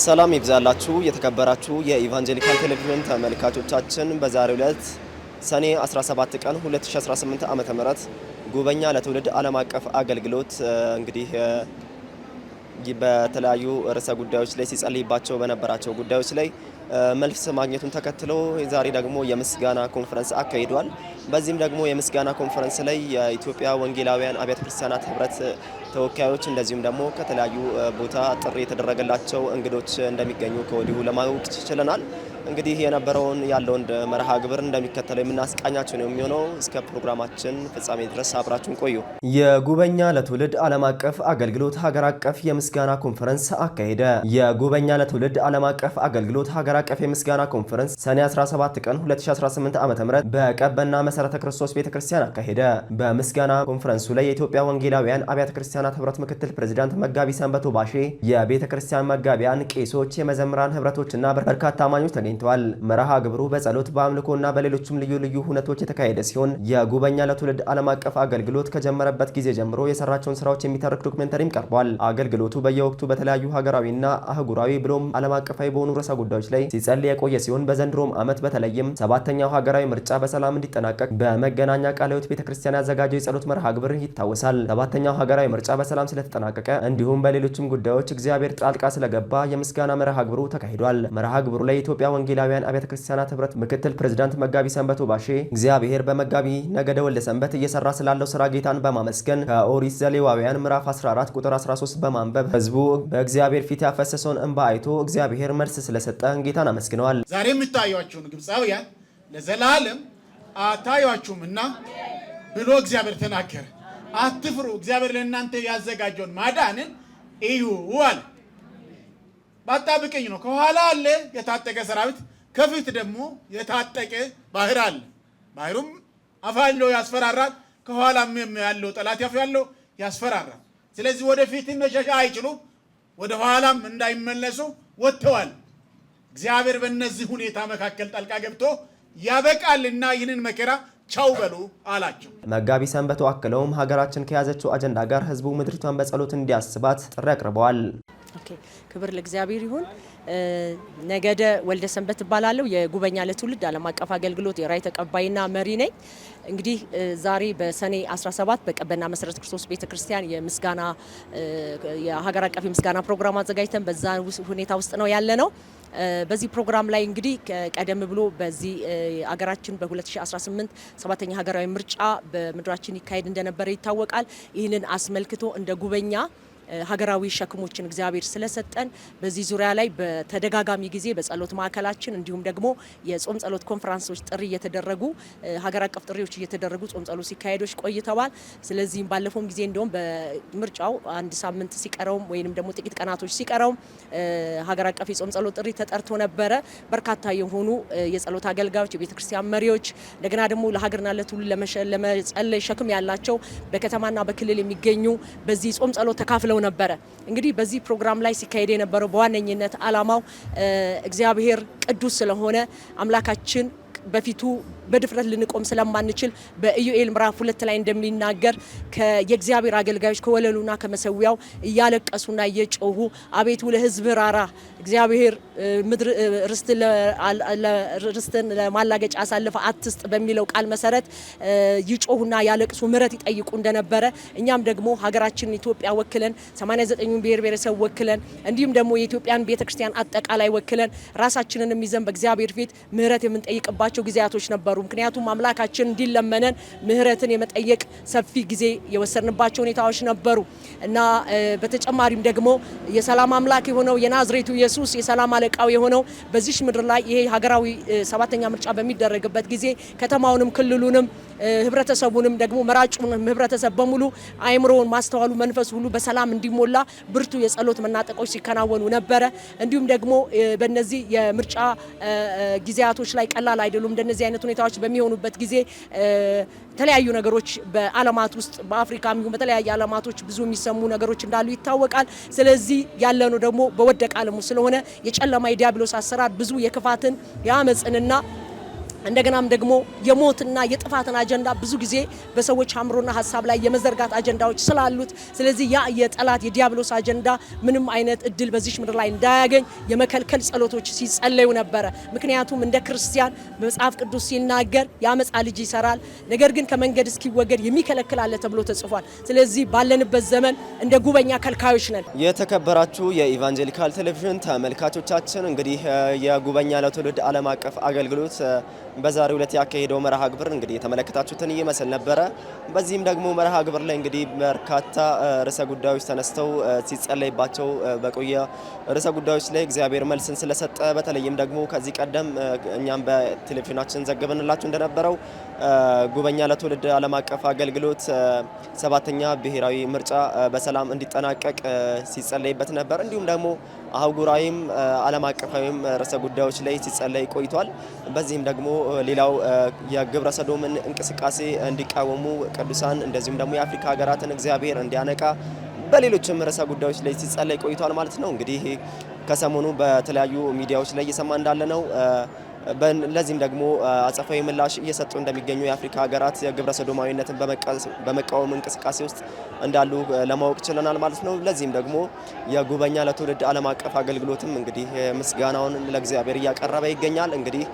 ሰላም ይብዛላችሁ የተከበራችሁ የኢቫንጀሊካል ቴሌቪዥን ተመልካቾቻችን በዛሬው ዕለት ሰኔ 17 ቀን 2018 ዓመተ ምህረት ጉበኛ ለትውልድ ዓለም አቀፍ አገልግሎት እንግዲህ በተለያዩ ርዕሰ ጉዳዮች ላይ ሲጸልይባቸው በነበራቸው ጉዳዮች ላይ መልስ ማግኘቱን ተከትሎ ዛሬ ደግሞ የምስጋና ኮንፈረንስ አካሂዷል። በዚህም ደግሞ የምስጋና ኮንፈረንስ ላይ የኢትዮጵያ ወንጌላውያን አብያተ ክርስቲያናት ህብረት ተወካዮች እንደዚሁም ደግሞ ከተለያዩ ቦታ ጥሪ የተደረገላቸው እንግዶች እንደሚገኙ ከወዲሁ ለማወቅ ችለናል። እንግዲህ የነበረውን ያለውን መርሃ ግብር እንደሚከተለው የምናስቃኛችሁ ነው የሚሆነው። እስከ ፕሮግራማችን ፍጻሜ ድረስ አብራችሁን ቆዩ። የጉበኛ ለትውልድ ዓለም አቀፍ አገልግሎት ሀገር አቀፍ የምስጋና ኮንፈረንስ አካሄደ። የጉበኛ ለትውልድ ዓለም አቀፍ አገልግሎት ሀገር አቀፍ የምስጋና ኮንፈረንስ ሰኔ 17 ቀን 2018 ዓ.ም በቀበና መሰረተ ክርስቶስ ቤተክርስቲያን አካሄደ። በምስጋና ኮንፈረንሱ ላይ የኢትዮጵያ ወንጌላውያን አብያተ ክርስቲያናት ህብረት ምክትል ፕሬዝዳንት መጋቢ ሰንበቶ ባሼ፣ የቤተክርስቲያን መጋቢያን፣ ቄሶች፣ የመዘምራን ህብረቶችና በርካታ አማኞች ተገኝተዋል። መርሃ ግብሩ በጸሎት በአምልኮና በሌሎችም ልዩ ልዩ ሁነቶች የተካሄደ ሲሆን የጉበኛ ለትውልድ ዓለም አቀፍ አገልግሎት ከጀመረበት ጊዜ ጀምሮ የሰራቸውን ስራዎች የሚተርክ ዶክመንተሪም ቀርቧል። አገልግሎቱ በየወቅቱ በተለያዩ ሀገራዊና አህጉራዊ ብሎም ዓለም አቀፋዊ በሆኑ ርዕሰ ጉዳዮች ላይ ሲጸልይ የቆየ ሲሆን በዘንድሮም ዓመት በተለይም ሰባተኛው ሀገራዊ ምርጫ በሰላም እንዲጠናቀቅ በመገናኛ ቃለ ሕይወት ቤተክርስቲያን ያዘጋጀው የጸሎት መርሃ ግብር ይታወሳል። ሰባተኛው ሀገራዊ ምርጫ በሰላም ስለተጠናቀቀ እንዲሁም በሌሎችም ጉዳዮች እግዚአብሔር ጣልቃ ስለገባ የምስጋና መርሃ ግብሩ ተካሂዷል። መርሃ ግብሩ ላይ የኢትዮጵያ ወንጌላውያን አብያተ ክርስቲያናት ህብረት ምክትል ፕሬዝዳንት መጋቢ ሰንበቶ ባሼ እግዚአብሔር በመጋቢ ነገደ ወልደ ሰንበት እየሰራ ስላለው ስራ ጌታን በማመስገን ከኦሪት ዘሌዋውያን ምዕራፍ 14 ቁጥር 13 በማንበብ ህዝቡ በእግዚአብሔር ፊት ያፈሰሰውን እንባ አይቶ እግዚአብሔር መልስ ስለሰጠ ጌታን አመስግነዋል። ዛሬ የምታዩአቸውን ግብፃውያን ለዘላለም አታዩአቸውምና ብሎ እግዚአብሔር ተናገረ። አትፍሩ፣ እግዚአብሔር ለእናንተ ያዘጋጀውን ማዳንን እዩ አለ። ባጣብቀኝ ነው። ከኋላ አለ የታጠቀ ሰራዊት፣ ከፊት ደግሞ የታጠቀ ባህር አለ። ባህሩም አፍ ያለው ያስፈራራል፣ ከኋላም ያለው ጠላት አፍ ያለው ያስፈራራል። ስለዚህ ወደፊት መሸሻ አይችሉም፣ ወደ ኋላም እንዳይመለሱ ወጥተዋል። እግዚአብሔር በእነዚህ ሁኔታ መካከል ጣልቃ ገብቶ ያበቃልና ይህንን መከራ ቻው በሉ አላቸው። መጋቢ ሰንበቶ አክለውም ሀገራችን ከያዘችው አጀንዳ ጋር ህዝቡ ምድሪቷን በጸሎት እንዲያስባት ጥሪ አቅርበዋል። ክብር ለእግዚአብሔር ይሁን። ነገደ ወልደ ሰንበት እባላለሁ። የጉበኛ ለትውልድ ዓለም አቀፍ አገልግሎት የራዕይ ተቀባይና መሪ ነኝ። እንግዲህ ዛሬ በሰኔ 17 በቀበና መሰረተ ክርስቶስ ቤተክርስቲያን የምስጋና የሀገር አቀፍ የምስጋና ፕሮግራም አዘጋጅተን በዛ ሁኔታ ውስጥ ነው ያለነው። በዚህ ፕሮግራም ላይ እንግዲህ ቀደም ብሎ በዚህ አገራችን በ2018 ሰባተኛ ሀገራዊ ምርጫ በምድራችን ይካሄድ እንደነበረ ይታወቃል። ይህንን አስመልክቶ እንደ ጉበኛ ሀገራዊ ሸክሞችን እግዚአብሔር ስለሰጠን በዚህ ዙሪያ ላይ በተደጋጋሚ ጊዜ በጸሎት ማዕከላችን እንዲሁም ደግሞ የጾም ጸሎት ኮንፈረንሶች ጥሪ እየተደረጉ ሀገር አቀፍ ጥሪዎች እየተደረጉ ጾም ጸሎት ሲካሄዶች ቆይተዋል። ስለዚህም ባለፈውም ጊዜ እንደውም በምርጫው አንድ ሳምንት ሲቀረውም ወይንም ደግሞ ጥቂት ቀናቶች ሲቀረውም ሀገር አቀፍ የጾም ጸሎት ጥሪ ተጠርቶ ነበረ። በርካታ የሆኑ የጸሎት አገልጋዮች፣ የቤተክርስቲያን መሪዎች እንደገና ደግሞ ለሀገርና ለትውልድ ለመጸለይ ሸክም ያላቸው በከተማና በክልል የሚገኙ በዚህ ጾም ጸሎት ተካፍለው ነበረ። እንግዲህ በዚህ ፕሮግራም ላይ ሲካሄድ የነበረው በዋነኝነት ዓላማው እግዚአብሔር ቅዱስ ስለሆነ አምላካችን በፊቱ በድፍረት ልንቆም ስለማንችል በኢዩኤል ምዕራፍ 2 ላይ እንደሚናገር የእግዚአብሔር አገልጋዮች ከወለሉና ከመሰዊያው እያለቀሱና እየጮሁ አቤቱ ለሕዝብ ራራ፣ እግዚአብሔር ምድር ርስትን ለማላገጫ አሳልፈ አትስጥ በሚለው ቃል መሰረት ይጮሁና ያለቅሱ ምሕረት ይጠይቁ እንደነበረ እኛም ደግሞ ሀገራችንን ኢትዮጵያ ወክለን 89ኙን ብሔር ብሔረሰብ ወክለን እንዲሁም ደግሞ የኢትዮጵያን ቤተክርስቲያን አጠቃላይ ወክለን ራሳችንን የሚዘን በእግዚአብሔር ፊት ምሕረት የምንጠይቅባቸው ጊዜያቶች ነበሩ። ምክንያቱም አምላካችን እንዲለመነን ምሕረትን የመጠየቅ ሰፊ ጊዜ የወሰድንባቸው ሁኔታዎች ነበሩ እና በተጨማሪም ደግሞ የሰላም አምላክ የሆነው የናዝሬቱ ኢየሱስ የሰላም አለቃው የሆነው በዚህ ምድር ላይ ይሄ ሀገራዊ ሰባተኛ ምርጫ በሚደረግበት ጊዜ ከተማውንም ክልሉንም ህብረተሰቡንም ደግሞ መራጩን ህብረተሰብ በሙሉ አይምሮውን ማስተዋሉ መንፈስ ሁሉ በሰላም እንዲሞላ ብርቱ የጸሎት መናጠቆች ሲከናወኑ ነበረ። እንዲሁም ደግሞ በእነዚህ የምርጫ ጊዜያቶች ላይ ቀላል አይደሉም። እንደነዚህ አይነት ሁኔታዎች በሚሆኑበት ጊዜ የተለያዩ ነገሮች በዓለማት ውስጥ በአፍሪካም ይሁን በተለያየ ዓለማቶች ብዙ የሚሰሙ ነገሮች እንዳሉ ይታወቃል። ስለዚህ ያለነው ደግሞ በወደቀ ዓለም ስለሆነ የጨለማ የዲያብሎስ አሰራር ብዙ የክፋትን የአመጽንና እንደገናም ደግሞ የሞትና የጥፋትን አጀንዳ ብዙ ጊዜ በሰዎች አእምሮና ሀሳብ ላይ የመዘርጋት አጀንዳዎች ስላሉት ስለዚህ ያ የጠላት የዲያብሎስ አጀንዳ ምንም አይነት እድል በዚህ ምድር ላይ እንዳያገኝ የመከልከል ጸሎቶች ሲጸለዩ ነበረ። ምክንያቱም እንደ ክርስቲያን መጽሐፍ ቅዱስ ሲናገር ያመጻ ልጅ ይሰራል፣ ነገር ግን ከመንገድ እስኪወገድ የሚከለክል አለ ተብሎ ተጽፏል። ስለዚህ ባለንበት ዘመን እንደ ጉበኛ ከልካዮች ነን። የተከበራችሁ የኢቫንጀሊካል ቴሌቪዥን ተመልካቾቻችን እንግዲህ የጉበኛ ለትውልድ ዓለም አቀፍ አገልግሎት በዛሬው ዕለት ያካሄደው መርሃ ግብር እንግዲህ የተመለከታችሁትን ይመስል ነበረ። በዚህም ደግሞ መርሃ ግብር ላይ እንግዲህ በርካታ ርዕሰ ጉዳዮች ተነስተው ሲጸለይባቸው በቆየ ርዕሰ ጉዳዮች ላይ እግዚአብሔር መልስን ስለሰጠ በተለይም ደግሞ ከዚህ ቀደም እኛም በቴሌቪዥናችን ዘግበንላችሁ እንደነበረው ጉበኛ ለትውልድ ዓለም አቀፍ አገልግሎት 7ኛ ብሔራዊ ምርጫ በሰላም እንዲጠናቀቅ ሲጸለይበት ነበር። እንዲሁም ደግሞ አህጉራዊም ዓለም አቀፋዊም ርዕሰ ጉዳዮች ላይ ሲጸለይ ቆይቷል። በዚህም ደግሞ ሌላው የግብረ ሰዶምን እንቅስቃሴ እንዲቃወሙ ቅዱሳን እንደዚሁም ደግሞ የአፍሪካ ሀገራትን እግዚአብሔር እንዲያነቃ በሌሎችም ርዕሰ ጉዳዮች ላይ ሲጸለይ ቆይቷል ማለት ነው። እንግዲህ ከሰሞኑ በተለያዩ ሚዲያዎች ላይ እየሰማ እንዳለ ነው። ለዚህም ደግሞ አጸፋዊ ምላሽ እየሰጡ እንደሚገኙ የአፍሪካ ሀገራት የግብረ ሰዶማዊነትን በመቃወም እንቅስቃሴ ውስጥ እንዳሉ ለማወቅ ችለናል ማለት ነው። ለዚህም ደግሞ የጉበኛ ለትውልድ ዓለም አቀፍ አገልግሎትም እንግዲህ ምስጋናውን ለእግዚአብሔር እያቀረበ ይገኛል። እንግዲህ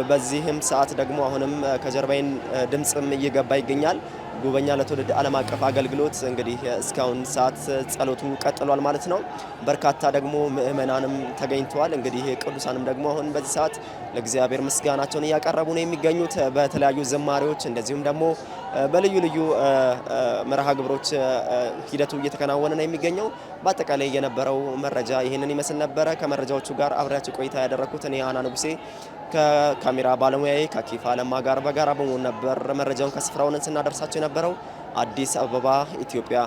በዚህም ሰዓት ደግሞ አሁንም ከጀርባዬን ድምጽም እየገባ ይገኛል። ጉበኛ ለትውልድ ዓለም አቀፍ አገልግሎት እንግዲህ እስካሁን ሰዓት ጸሎቱ ቀጥሏል ማለት ነው። በርካታ ደግሞ ምእመናንም ተገኝተዋል። እንግዲህ ቅዱሳንም ደግሞ አሁን በዚህ ሰዓት ለእግዚአብሔር ምስጋናቸውን እያቀረቡ ነው የሚገኙት በተለያዩ ዝማሬዎች እንደዚሁም ደግሞ በልዩ ልዩ መርሃ ግብሮች ሂደቱ እየተከናወነ ነው የሚገኘው። በአጠቃላይ የነበረው መረጃ ይህንን ይመስል ነበረ። ከመረጃዎቹ ጋር አብሬያችሁ ቆይታ ያደረኩት እኔ አና ንጉሴ ከካሜራ ባለሙያዬ ከኪፋ ለማ ጋር በጋራ በመሆን ነበር መረጃውን ከስፍራውን ስናደርሳቸው የነበረው። አዲስ አበባ ኢትዮጵያ።